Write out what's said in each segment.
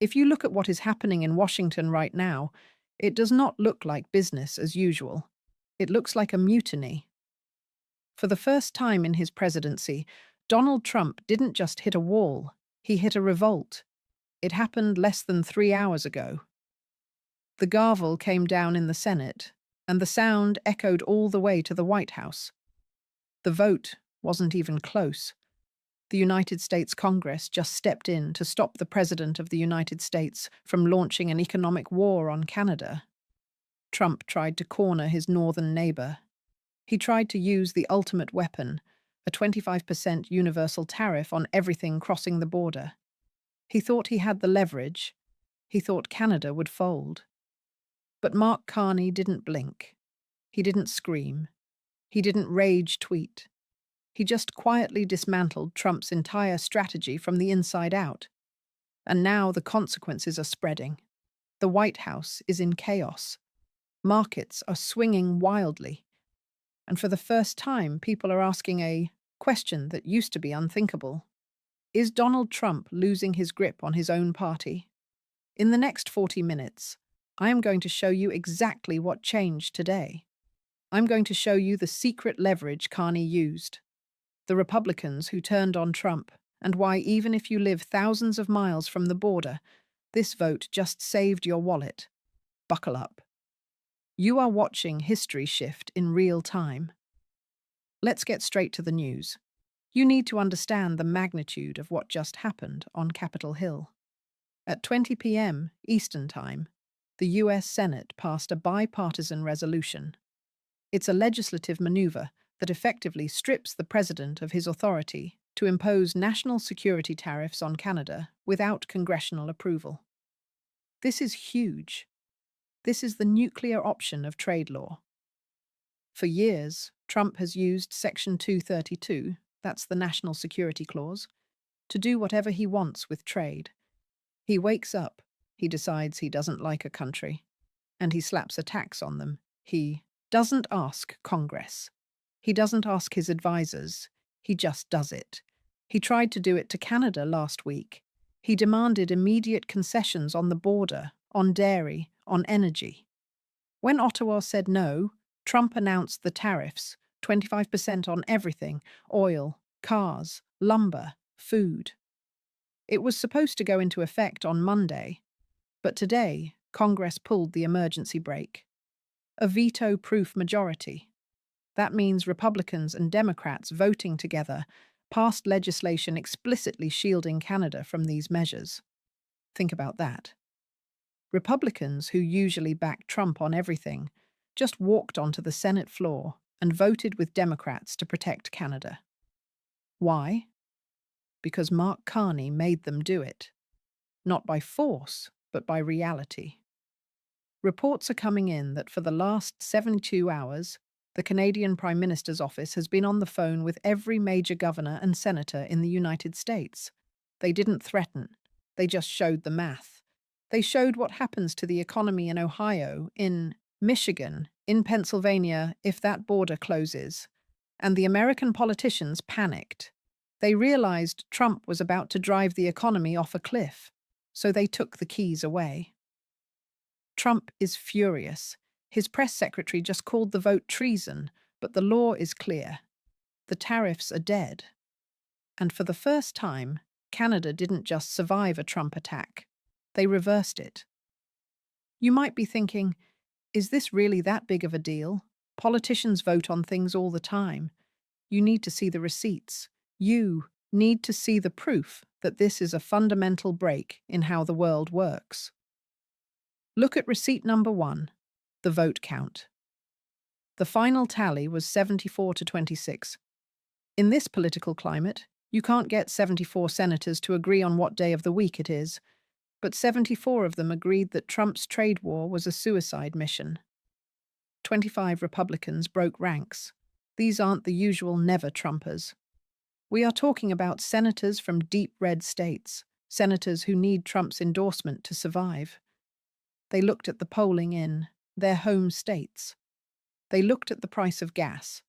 If you look at what is happening in Washington right now, it does not look like business as usual. It looks like a mutiny. For the first time in his presidency, Donald Trump didn't just hit a wall, he hit a revolt. It happened less than 3 hours ago. The gavel came down in the Senate, and the sound echoed all the way to the White House. The vote wasn't even close. The United States Congress just stepped in to stop the President of the United States from launching an economic war on Canada. Trump tried to corner his northern neighbor. He tried to use the ultimate weapon, a 25% universal tariff on everything crossing the border. He thought he had the leverage. He thought Canada would fold. But Mark Carney didn't blink. He didn't scream. He didn't rage tweet. He just quietly dismantled Trump's entire strategy from the inside out. And now the consequences are spreading. The White House is in chaos. Markets are swinging wildly. And for the first time, people are asking a question that used to be unthinkable. Is Donald Trump losing his grip on his own party? In the next 40 minutes, I am going to show you exactly what changed today. I'm going to show you the secret leverage Carney used, the Republicans who turned on Trump, and why even if you live thousands of miles from the border, this vote just saved your wallet. Buckle up. You are watching history shift in real time. Let's get straight to the news. You need to understand the magnitude of what just happened on Capitol Hill. At 20 p.m. Eastern Time, the U.S. Senate passed a bipartisan resolution. It's a legislative maneuver that effectively strips the president of his authority to impose national security tariffs on Canada without congressional approval. This is huge. This is the nuclear option of trade law. For years, Trump has used Section 232, that's the National Security Clause, to do whatever he wants with trade. He wakes up, he decides he doesn't like a country, and he slaps a tax on them. He doesn't ask Congress. He doesn't ask his advisors. He just does it. He tried to do it to Canada last week. He demanded immediate concessions on the border, on dairy, on energy. When Ottawa said no, Trump announced the tariffs, 25% on everything: oil, cars, lumber, food. It was supposed to go into effect on Monday, but today Congress pulled the emergency brake. A veto-proof majority. That means Republicans and Democrats voting together passed legislation explicitly shielding Canada from these measures. Think about that. Republicans, who usually back Trump on everything, just walked onto the Senate floor and voted with Democrats to protect Canada. Why? Because Mark Carney made them do it. Not by force, but by reality. Reports are coming in that for the last 72 hours, the Canadian Prime Minister's office has been on the phone with every major governor and senator in the United States. They didn't threaten. They just showed the math. They showed what happens to the economy in Ohio, in Michigan, in Pennsylvania if that border closes. And the American politicians panicked. They realized Trump was about to drive the economy off a cliff, so they took the keys away. Trump is furious. His press secretary just called the vote treason, but the law is clear. The tariffs are dead. And for the first time, Canada didn't just survive a Trump attack. They reversed it. You might be thinking, is this really that big of a deal? Politicians vote on things all the time. You need to see the receipts. You need to see the proof that this is a fundamental break in how the world works. Look at receipt number 1, the vote count. The final tally was 74 to 26. In this political climate, you can't get 74 senators to agree on what day of the week it is, but 74 of them agreed that Trump's trade war was a suicide mission. 25 Republicans broke ranks. These aren't the usual never-Trumpers. We are talking about senators from deep red states, senators who need Trump's endorsement to survive. They looked at the polling in their home states. They looked at the price of gas,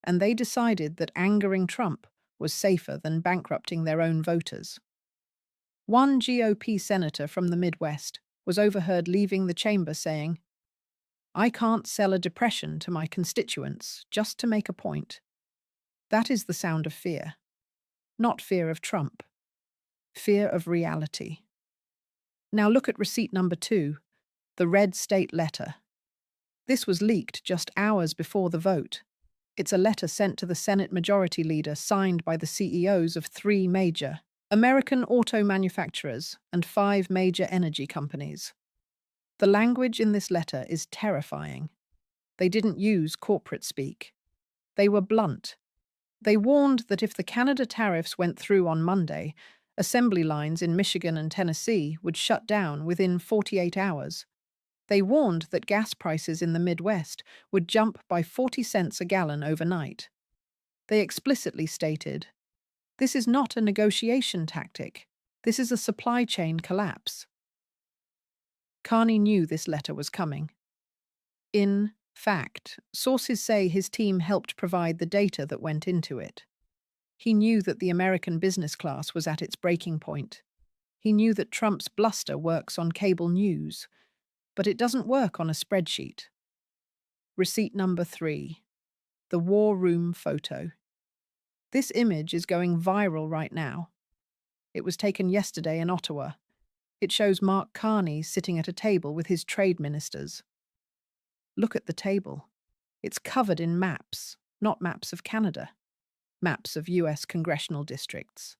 and they decided that angering Trump was safer than bankrupting their own voters. One GOP senator from the Midwest was overheard leaving the chamber saying, "I can't sell a depression to my constituents just to make a point." That is the sound of fear. Not fear of Trump. Fear of reality. Now look at receipt number 2, the red state letter. This was leaked just hours before the vote. It's a letter sent to the Senate Majority Leader signed by the CEOs of 3 major American auto manufacturers and 5 major energy companies. The language in this letter is terrifying. They didn't use corporate speak. They were blunt. They warned that if the Canada tariffs went through on Monday, assembly lines in Michigan and Tennessee would shut down within 48 hours. They warned that gas prices in the Midwest would jump by 40 cents a gallon overnight. They explicitly stated, "This is not a negotiation tactic. This is a supply chain collapse." Carney knew this letter was coming. In fact, sources say his team helped provide the data that went into it. He knew that the American business class was at its breaking point. He knew that Trump's bluster works on cable news, but it doesn't work on a spreadsheet. Receipt number 3, the war room photo. This image is going viral right now. It was taken yesterday in Ottawa. It shows Mark Carney sitting at a table with his trade ministers. Look at the table. It's covered in maps, not maps of Canada, maps of US congressional districts.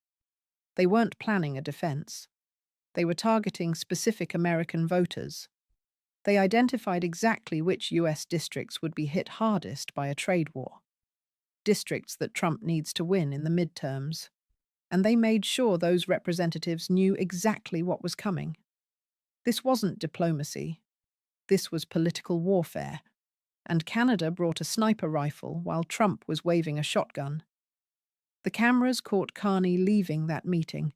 They weren't planning a defense. They were targeting specific American voters. They identified exactly which US districts would be hit hardest by a trade war, districts that Trump needs to win in the midterms, and they made sure those representatives knew exactly what was coming. This wasn't diplomacy. This was political warfare, and Canada brought a sniper rifle while Trump was waving a shotgun. The cameras caught Carney leaving that meeting.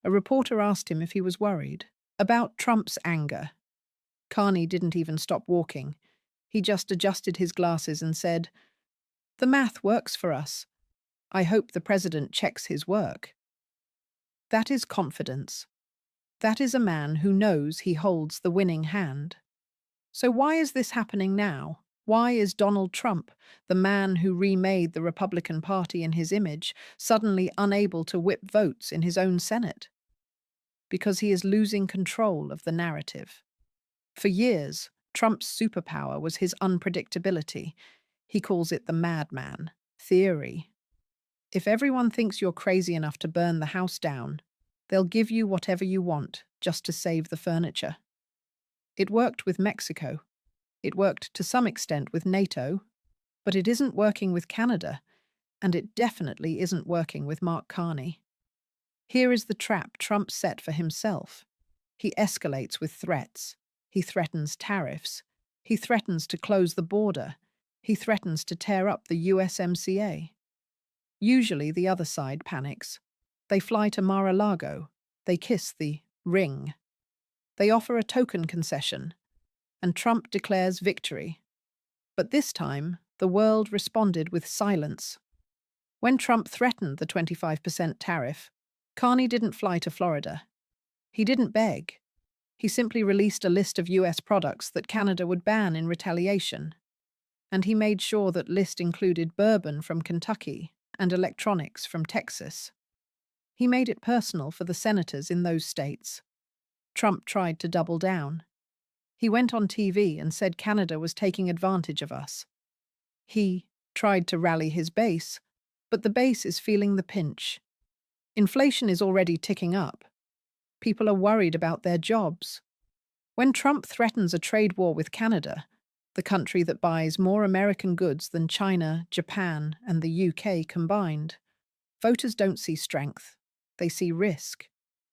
A reporter asked him if he was worried about Trump's anger. Carney didn't even stop walking. He just adjusted his glasses and said, "The math works for us. I hope the president checks his work." That is confidence. That is a man who knows he holds the winning hand. So why is this happening now? Why is Donald Trump, the man who remade the Republican Party in his image, suddenly unable to whip votes in his own Senate? Because he is losing control of the narrative. For years, Trump's superpower was his unpredictability. He calls it the madman theory. If everyone thinks you're crazy enough to burn the house down, they'll give you whatever you want just to save the furniture. It worked with Mexico. It worked to some extent with NATO, but it isn't working with Canada, and it definitely isn't working with Mark Carney. Here is the trap Trump set for himself. He escalates with threats. He threatens tariffs. He threatens to close the border. He threatens to tear up the USMCA. Usually the other side panics. They fly to Mar-a-Lago. They kiss the ring. They offer a token concession, and Trump declares victory. But this time, the world responded with silence. When Trump threatened the 25% tariff, Carney didn't fly to Florida. He didn't beg. He simply released a list of US products that Canada would ban in retaliation. And he made sure that list included bourbon from Kentucky and electronics from Texas. He made it personal for the senators in those states. Trump tried to double down. He went on TV and said Canada was taking advantage of us. He tried to rally his base, but the base is feeling the pinch. Inflation is already ticking up. People are worried about their jobs. When Trump threatens a trade war with Canada, the country that buys more American goods than China, Japan, and the UK combined, voters don't see strength. They see risk.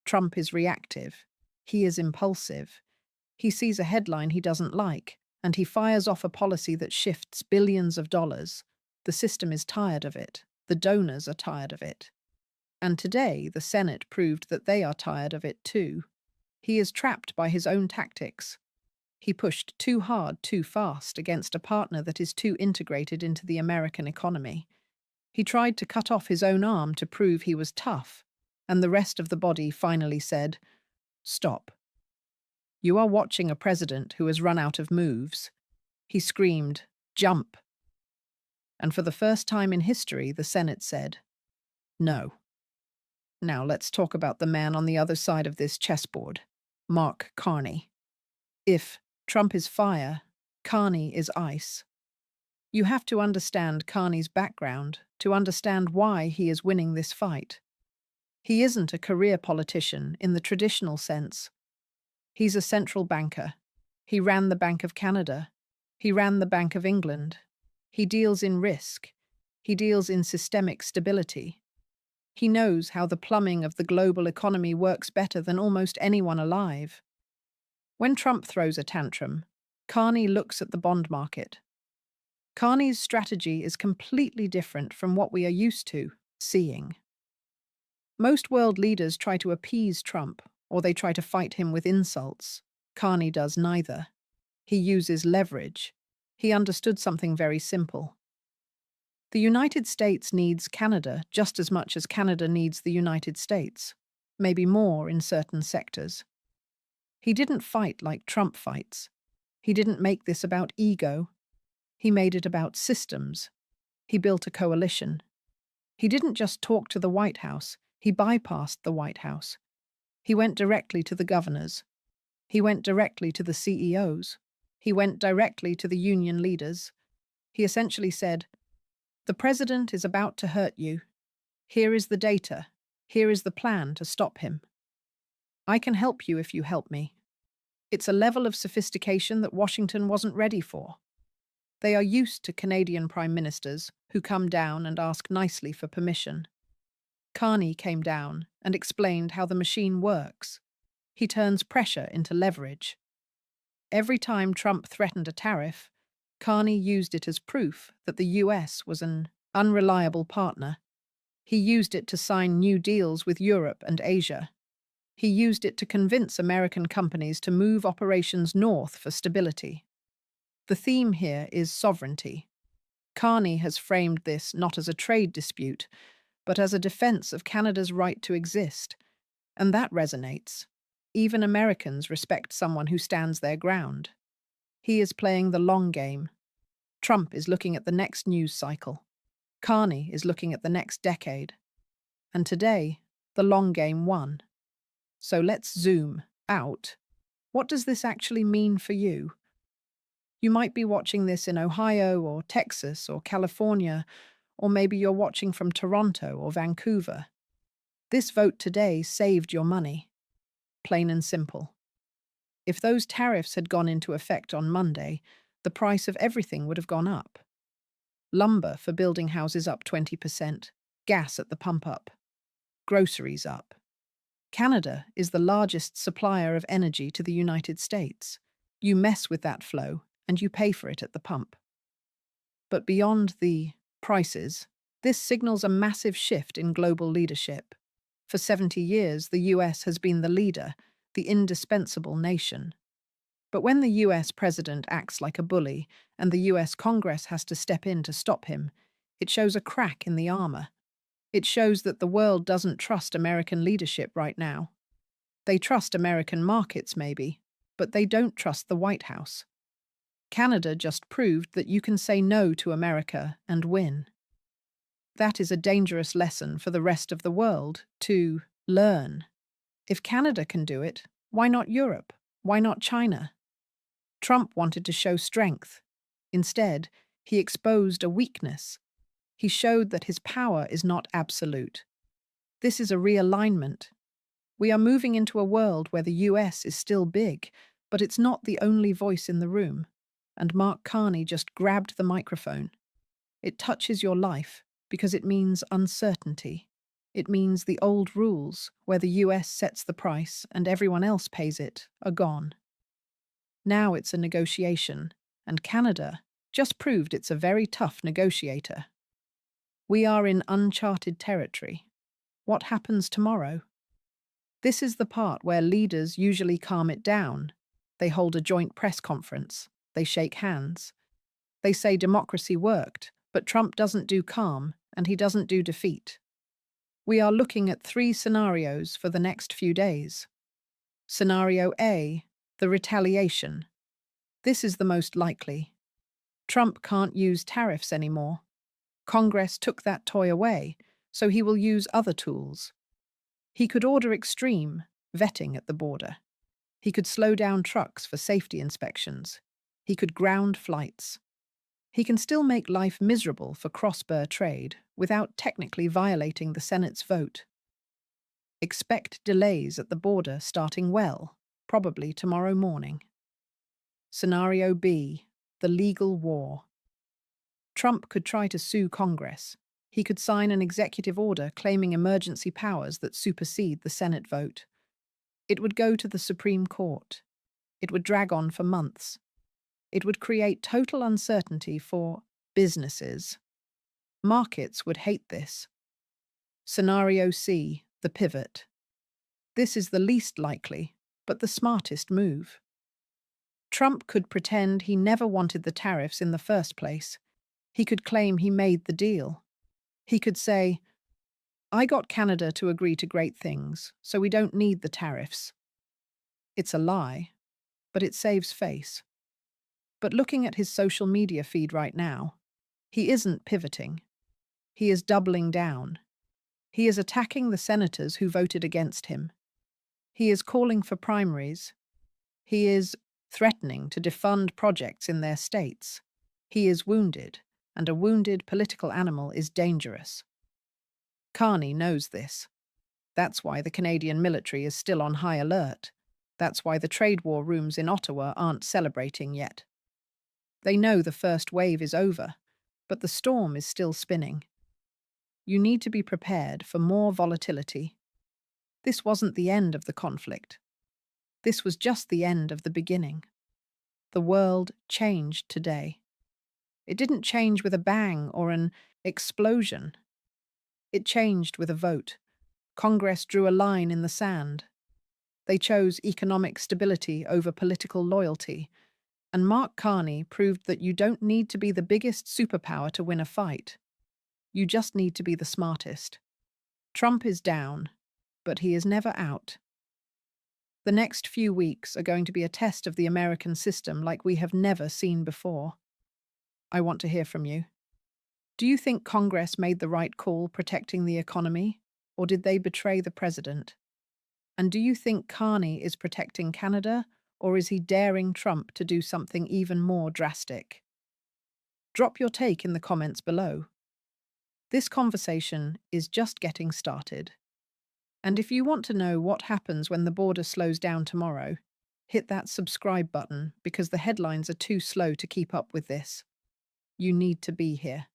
Trump is reactive. He is impulsive. He sees a headline he doesn't like, and he fires off a policy that shifts billions of dollars. The system is tired of it. The donors are tired of it. And today, the Senate proved that they are tired of it too. He is trapped by his own tactics. He pushed too hard, too fast against a partner that is too integrated into the American economy. He tried to cut off his own arm to prove he was tough. and the rest of the body finally said, "Stop. You are watching a president who has run out of moves." He screamed, "Jump." And for the first time in history, the Senate said, "No." Now let's talk about the man on the other side of this chessboard, Mark Carney. If Trump is fire, Carney is ice. You have to understand Carney's background to understand why he is winning this fight. He isn't a career politician in the traditional sense. He's a central banker. He ran the Bank of Canada. He ran the Bank of England. He deals in risk. He deals in systemic stability. He knows how the plumbing of the global economy works better than almost anyone alive. When Trump throws a tantrum, Carney looks at the bond market. Carney's strategy is completely different from what we are used to seeing. Most world leaders try to appease Trump, or they try to fight him with insults. Carney does neither. He uses leverage. He understood something very simple. The United States needs Canada just as much as Canada needs the United States, maybe more in certain sectors. He didn't fight like Trump fights. He didn't make this about ego. He made it about systems. He built a coalition. He didn't just talk to the White House. He bypassed the White House. He went directly to the governors. He went directly to the CEOs. He went directly to the union leaders. He essentially said, "The president is about to hurt you. Here is the data. Here is the plan to stop him. I can help you if you help me." It's a level of sophistication that Washington wasn't ready for. They are used to Canadian prime ministers who come down and ask nicely for permission. Carney came down and explained how the machine works. He turns pressure into leverage. Every time Trump threatened a tariff, Carney used it as proof that the US was an unreliable partner. He used it to sign new deals with Europe and Asia. He used it to convince American companies to move operations north for stability. The theme here is sovereignty. Carney has framed this not as a trade dispute, but as a defense of Canada's right to exist. And that resonates. Even Americans respect someone who stands their ground. He is playing the long game. Trump is looking at the next news cycle. Carney is looking at the next decade. And today, the long game won. So let's zoom out. What does this actually mean for you? You might be watching this in Ohio or Texas or California, or maybe you're watching from Toronto or Vancouver. This vote today saved your money. Plain and simple. If those tariffs had gone into effect on Monday, the price of everything would have gone up. Lumber for building houses up 20%, gas at the pump up, groceries up. Canada is the largest supplier of energy to the United States. You mess with that flow, and you pay for it at the pump. But beyond the prices, this signals a massive shift in global leadership. For 70 years, the US has been the leader, the indispensable nation. But when the US president acts like a bully and the US Congress has to step in to stop him, it shows a crack in the armor. It shows that the world doesn't trust American leadership right now. They trust American markets, maybe, but they don't trust the White House. Canada just proved that you can say no to America and win. That is a dangerous lesson for the rest of the world to learn. If Canada can do it, why not Europe? Why not China? Trump wanted to show strength. Instead, he exposed a weakness. He showed that his power is not absolute. This is a realignment. We are moving into a world where the US is still big, but it's not the only voice in the room. And Mark Carney just grabbed the microphone. It touches your life because it means uncertainty. It means the old rules, where the US sets the price and everyone else pays it, are gone. Now it's a negotiation, and Canada just proved it's a very tough negotiator. We are in uncharted territory. What happens tomorrow? This is the part where leaders usually calm it down. They hold a joint press conference. They shake hands. They say democracy worked, but Trump doesn't do calm, and he doesn't do defeat. We are looking at three scenarios for the next few days. Scenario A, the retaliation. This is the most likely. Trump can't use tariffs anymore. Congress took that toy away, so he will use other tools. He could order extreme vetting at the border. He could slow down trucks for safety inspections. He could ground flights. He can still make life miserable for cross-border trade without technically violating the Senate's vote. Expect delays at the border starting probably tomorrow morning. Scenario B, the legal war. Trump could try to sue Congress. He could sign an executive order claiming emergency powers that supersede the Senate vote. It would go to the Supreme Court. It would drag on for months. It would create total uncertainty for businesses. Markets would hate this. Scenario C, the pivot. This is the least likely, but the smartest move. Trump could pretend he never wanted the tariffs in the first place. He could claim he made the deal. He could say, "I got Canada to agree to great things, so we don't need the tariffs." It's a lie, but it saves face. But looking at his social media feed right now, he isn't pivoting. He is doubling down. He is attacking the senators who voted against him. He is calling for primaries. He is threatening to defund projects in their states. He is wounded, and a wounded political animal is dangerous. Carney knows this. That's why the Canadian military is still on high alert. That's why the trade war rooms in Ottawa aren't celebrating yet. They know the first wave is over, but the storm is still spinning. You need to be prepared for more volatility. This wasn't the end of the conflict. This was just the end of the beginning. The world changed today. It didn't change with a bang or an explosion. It changed with a vote. Congress drew a line in the sand. They chose economic stability over political loyalty. And Mark Carney proved that you don't need to be the biggest superpower to win a fight. You just need to be the smartest. Trump is down, but he is never out. The next few weeks are going to be a test of the American system like we have never seen before. I want to hear from you. Do you think Congress made the right call protecting the economy, or did they betray the president? And do you think Carney is protecting Canada, or is he daring Trump to do something even more drastic? Drop your take in the comments below. This conversation is just getting started. And if you want to know what happens when the border slows down tomorrow, hit that subscribe button because the headlines are too slow to keep up with this. You need to be here.